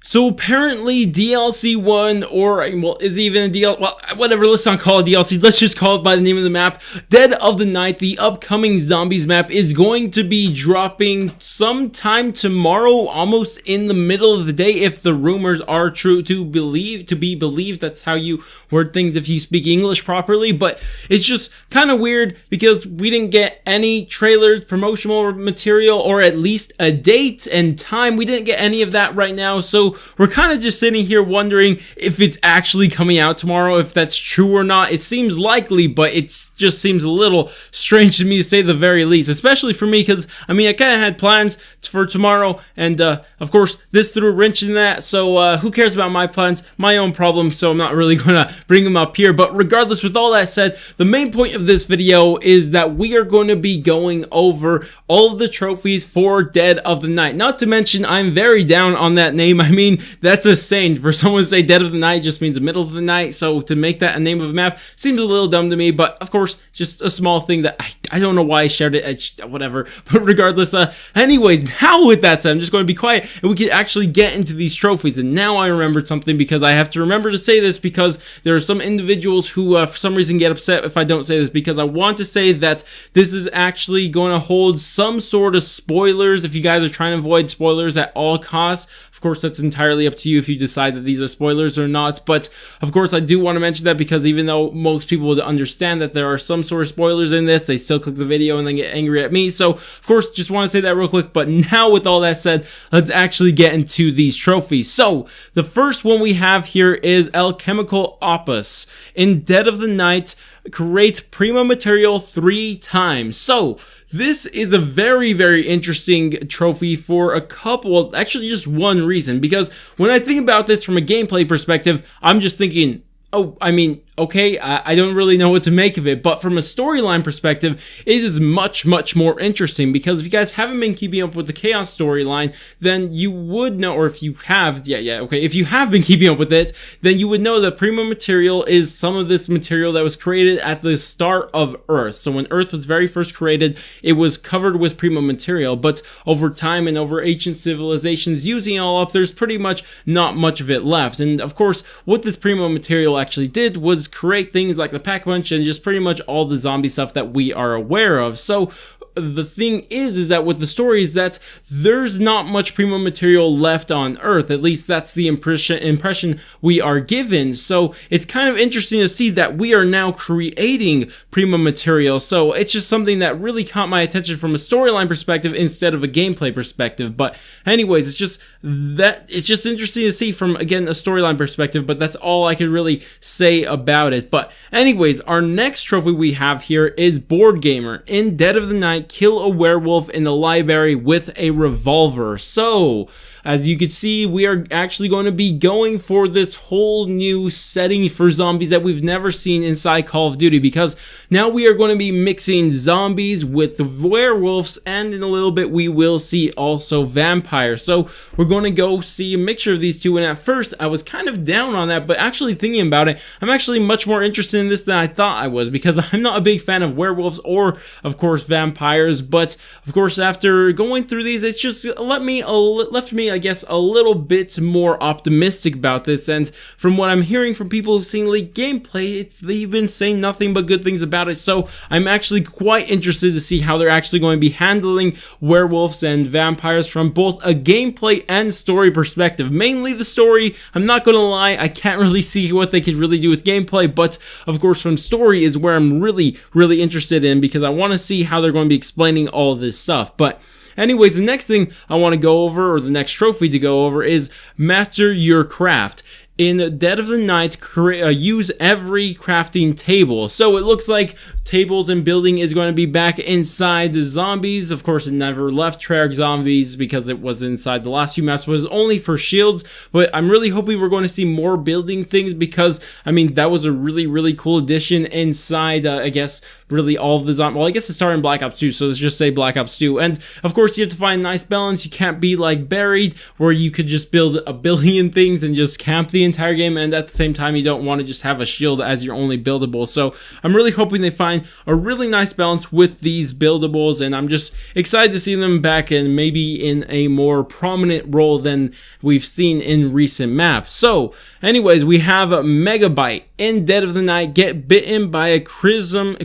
So apparently DLC 1, or, well, is it even a DLC? Well, whatever, let's not call it DLC, let's just call it by the name of the map. Dead of the Night, the upcoming zombies map, is going to be dropping sometime tomorrow, almost in the middle of the day, if the rumors are true to be believed. That's how you word things if you speak English properly, but it's just kind of weird because we didn't get any trailers, promotional material, or at least a date and time. We didn't get any of that right now, so we're kind of just sitting here wondering if it's actually coming out tomorrow, if that's true or not. It seems likely, but it just seems a little strange to me to say the very least, especially for me because, I mean, I kind of had plans for tomorrow, and of course, this threw a wrench in that, so who cares about my plans? My own problem, so I'm not really going to bring them up here. But regardless, with all that said, the main point of this video is that we are going to be going over all of the trophies for Dead of the Night. Not to mention, I'm very down on that name. I mean, that's a saying. For someone to say Dead of the Night just means the middle of the night, so to make that a name of a map seems a little dumb to me, but of course, just a small thing that I don't know why I shared it, whatever. But regardless, anyways, now with that said, I'm just going to be quiet and we can actually get into these trophies. And now I remembered something, because I have to remember to say this, because there are some individuals who for some reason get upset if I don't say this, because I want to say that this is actually going to hold some sort of spoilers. If you guys are trying to avoid spoilers at all costs, of course, that's entirely up to you if you decide that these are spoilers or not. But of course, I do want to mention that, because even though most people would understand that there are some sort of spoilers in this, they still click the video and then get angry at me. So of course, just want to say that real quick. But now with all that said, let's actually get into these trophies. So the first one we have here is Alchemical Opus. In Dead of the Night, create Primo Material 3 times. So this is a very, very interesting trophy for a couple, well, actually just one reason, because when I think about this from a gameplay perspective, I'm just thinking, oh, I mean, okay, I don't really know what to make of it, but from a storyline perspective, it is much, much more interesting, because if you guys haven't been keeping up with the Chaos storyline, then you would know, or if you have, if you have been keeping up with it, then you would know that Primo Material is some of this material that was created at the start of Earth. So when Earth was very first created, it was covered with Primo Material, but over time and over ancient civilizations using it all up, there's pretty much not much of it left. And of course, what this Primo Material actually did was create things like the Pack Punch and just pretty much all the zombie stuff that we are aware of. So the thing is that with the story is that there's not much Primo Material left on Earth. At least that's the impression we are given. So it's kind of interesting to see that we are now creating Primo Material. So it's just something that really caught my attention from a storyline perspective instead of a gameplay perspective. But anyways, it's just interesting to see from, again, a storyline perspective, but that's all I could really say about it. But anyways, our next trophy we have here is Board Gamer. In Dead of the Night, kill a werewolf in the library with a revolver. So as you can see, we are actually going to be going for this whole new setting for zombies that we've never seen inside Call of Duty, because now we are going to be mixing zombies with werewolves, and in a little bit we will see also vampires. So we're going to go see a mixture of these two, and at first I was kind of down on that, but actually thinking about it, I'm actually much more interested in this than I thought I was, because I'm not a big fan of werewolves or, of course, vampires. But of course, after going through these, it's just left me, I guess, a little bit more optimistic about this. And from what I'm hearing from people who've seen leaked gameplay, they've been saying nothing but good things about it. So I'm actually quite interested to see how they're actually going to be handling werewolves and vampires from both a gameplay and story perspective. Mainly the story. I'm not gonna lie, I can't really see what they could really do with gameplay, but of course from story is where I'm really, really interested in, because I want to see how they're going to be explaining all of this stuff. But anyways, the next thing I want to go over, or the next trophy to go over, is Master Your Craft. In Dead of the Night, use every crafting table. So it looks like tables and building is going to be back inside the zombies. Of course, it never left Treyarch zombies because it was inside the last few maps, but it was only for shields. But I'm really hoping we're going to see more building things, because, I mean, that was a really, really cool addition inside, I guess, really all of the zombies. Well, I guess it started in Black Ops 2, so let's just say Black Ops 2. And, of course, you have to find a nice balance. You can't be, like, buried, where you could just build a billion things and just camp the the entire game, and at the same time, you don't want to just have a shield as your only buildable. So I'm really hoping they find a really nice balance with these buildables, and I'm just excited to see them back and maybe in a more prominent role than we've seen in recent maps. So anyways, we have Megabyte in Dead of the Night get bitten by a crimson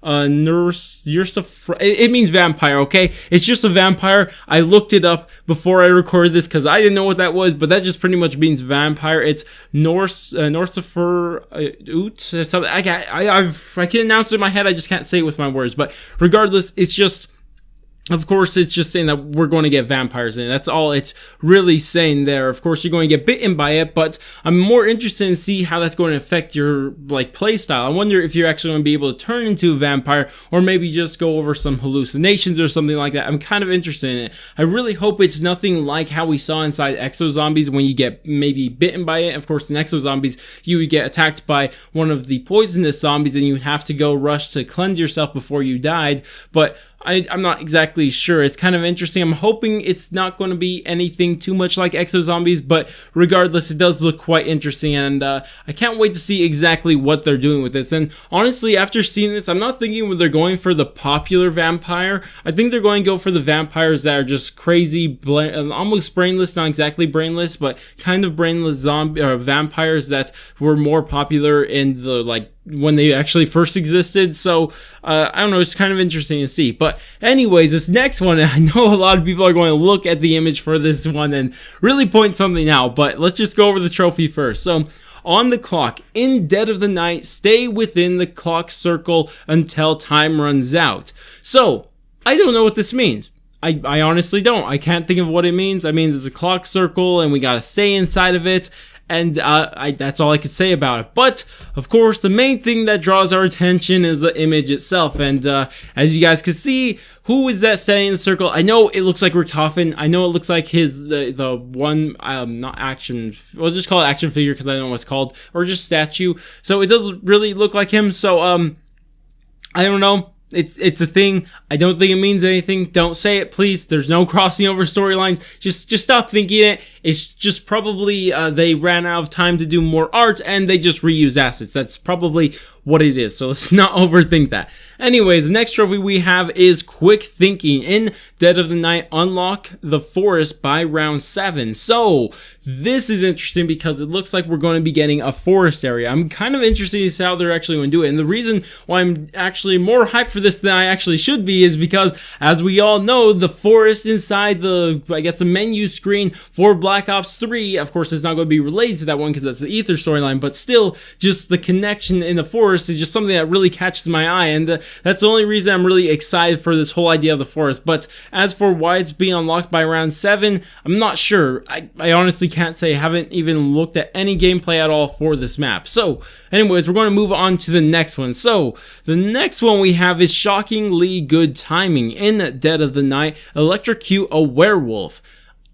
nurse. It means vampire, okay? It's just a vampire. I looked it up before I recorded this because I didn't know what that was, but that just pretty much means vampire. It's Norcifer Oot. Something I can announce it in my head. I just can't say it with my words. But regardless, it's just. Of course, it's just saying that we're going to get vampires in it. That's all it's really saying there. Of course, you're going to get bitten by it, but I'm more interested in see how that's going to affect your play style. I wonder if you're actually going to be able to turn into a vampire, or maybe just go over some hallucinations or something like that. I'm kind of interested in it. I really hope it's nothing like how we saw inside Exo Zombies when you get maybe bitten by it. Of course, in Exo Zombies, you would get attacked by one of the poisonous zombies, and you would have to go rush to cleanse yourself before you died. But I'm not exactly sure. It's kind of interesting. I'm hoping it's not going to be anything too much like Exo Zombies, but regardless, it does look quite interesting, and I can't wait to see exactly what they're doing with this. And honestly, after seeing this, I'm not thinking they're going for the popular vampire. I think they're going to go for the vampires that are just crazy, almost brainless, not exactly brainless, but kind of brainless vampires that were more popular in the when they actually first existed. So I don't know, it's kind of interesting to see. But anyways, this next one, I know a lot of people are going to look at the image for this one and really point something out, but let's just go over the trophy first. So on the clock, in Dead of the Night, stay within the clock circle until time runs out. So I don't know what this means. I honestly don't. I can't think of what it means. I mean, there's a clock circle and we got to stay inside of it. And that's all I could say about it. But, of course, the main thing that draws our attention is the image itself. And as you guys can see, who is that standing in the circle? I know it looks like Richtofen. I know it looks like the one, not action, we'll just call it action figure because I don't know what it's called. Or just statue. So it does really look like him. So, I don't know. It's a thing. I don't think it means anything. Don't say it, please. There's no crossing over storylines. Just stop thinking it. It's just probably they ran out of time to do more art and they just reuse assets. That's probably what it is. So let's not overthink that. Anyways, the next trophy we have is Quick Thinking. In Dead of the Night, unlock the forest by round 7. So this is interesting because it looks like we're going to be getting a forest area. I'm kind of interested to see how they're actually going to do it. And the reason why I'm actually more hyped for this than I actually should be is because, as we all know, the forest inside the menu screen for Black Ops 3, of course, it's not going to be related to that one because that's the Ether storyline, but still, just the connection in the forest is just something that really catches my eye, and that's the only reason I'm really excited for this whole idea of the forest. But as for why it's being unlocked by round 7, I'm not sure. I honestly can't say. I haven't even looked at any gameplay at all for this map. So anyways, we're going to move on to the next one. So the next one we have is shockingly good timing. In Dead of the Night, electrocute a werewolf.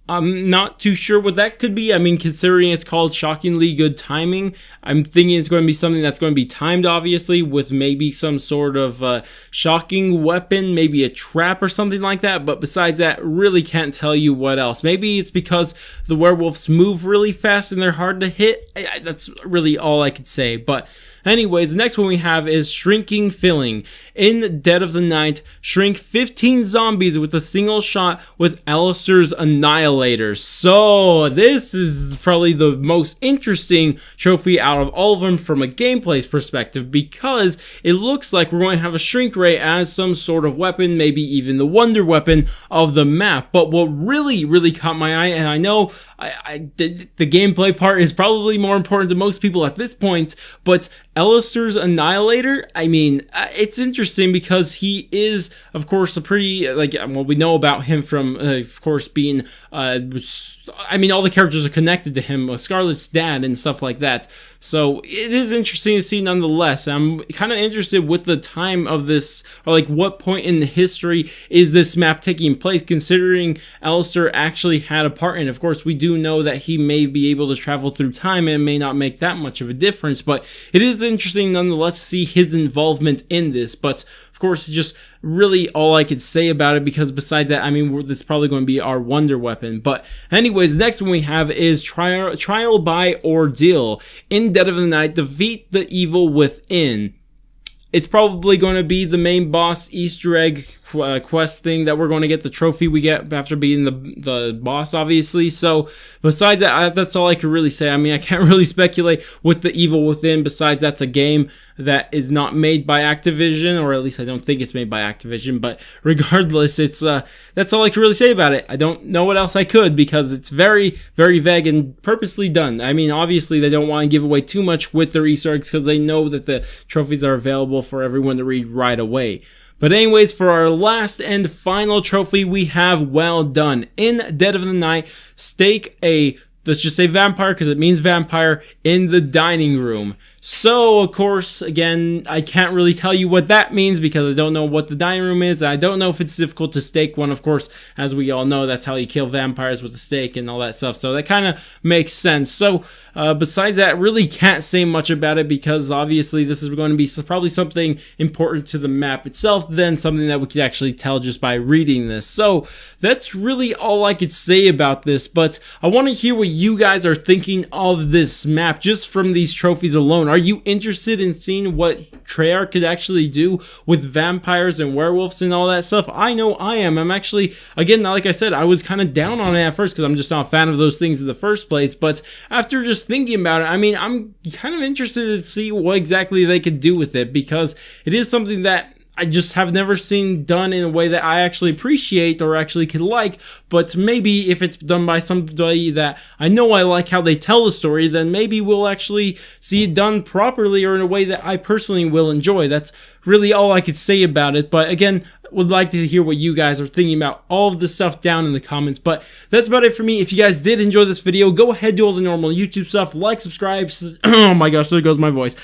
I'm not too sure what that could be. I mean, considering it's called shockingly good timing, I'm thinking it's going to be something that's going to be timed, obviously, with maybe some sort of shocking weapon, maybe a trap or something like that. But besides that, really can't tell you what else. Maybe it's because the werewolves move really fast and they're hard to hit. That's really all I could say. But anyways, the next one we have is Shrinking Filling. In Dead of the Night, shrink 15 zombies with a single shot with Alistair's Annihilator. So this is probably the most interesting trophy out of all of them from a gameplay perspective, because it looks like we're going to have a shrink ray as some sort of weapon, maybe even the wonder weapon of the map. But what really caught my eye, and I know the gameplay part is probably more important to most people at this point, but Alistair's Annihilator, I mean, it's interesting because he is, of course, a pretty, we know about him from, of course, being, all the characters are connected to him, Scarlett's dad and stuff like that. So it is interesting to see nonetheless. I'm kind of interested with the time of this, or what point in the history is this map taking place, considering Alistair actually had a part in it. Of course, we do know that he may be able to travel through time and it may not make that much of a difference, but it is interesting nonetheless to see his involvement in this. But of course, just really all I could say about it, because besides that, I mean, this is probably going to be our wonder weapon. But anyways, next one we have is Trial by Ordeal. In Dead of the Night, defeat the evil within. It's probably going to be the main boss Easter egg quest thing that we're going to get, the trophy we get after beating the boss, obviously. So besides that, that's all I can really say. I mean, I can't really speculate with the evil within. Besides, that's a game that is not made by Activision, or at least I don't think it's made by Activision. But regardless, it's that's all I can really say about it. I don't know what else I could, because it's very, very vague and purposely done. I mean, obviously they don't want to give away too much with their Easter eggs, because they know that the trophies are available for everyone to read right away. But anyways, for our last and final trophy, we have Well Done. In Dead of the Night, stake a, let's just say vampire, because it means vampire, in the dining room. So, of course, again, I can't really tell you what that means, because I don't know what the dining room is. I don't know if it's difficult to stake one. Of course, as we all know, that's how you kill vampires, with a stake and all that stuff. So that kind of makes sense. So, besides that, really can't say much about it, because obviously this is going to be probably something important to the map itself, than something that we could actually tell just by reading this. So that's really all I could say about this. But I want to hear what you guys are thinking of this map, just from these trophies alone. Are you interested in seeing what Treyarch could actually do with vampires and werewolves and all that stuff? I know I am. I'm actually, again, like I said, I was kind of down on it at first, because I'm just not a fan of those things in the first place. But after just thinking about it, I mean, I'm kind of interested to see what exactly they could do with it, because it is something that I just have never seen done in a way that I actually appreciate or actually could like. But maybe if it's done by somebody that I know I like how they tell the story, then maybe we'll actually see it done properly, or in a way that I personally will enjoy. That's really all I could say about it. But again, would like to hear what you guys are thinking about all of this stuff down in the comments. But that's about it for me. If you guys did enjoy this video, go ahead, do all the normal YouTube stuff, like, subscribe. Oh my gosh, there goes my voice.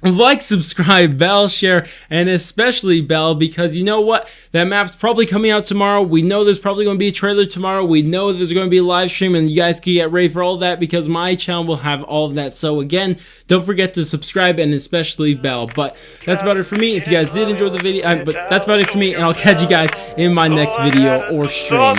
Like, subscribe, bell, share, and especially bell, because you know what? That map's probably coming out tomorrow. We know there's probably going to be a trailer tomorrow. We know there's going to be a live stream, and you guys can get ready for all that, because my channel will have all of that. So again, don't forget to subscribe and especially bell. But that's about it for me. If you guys did enjoy the video, but that's about it for me, and I'll catch you guys in my next video or stream.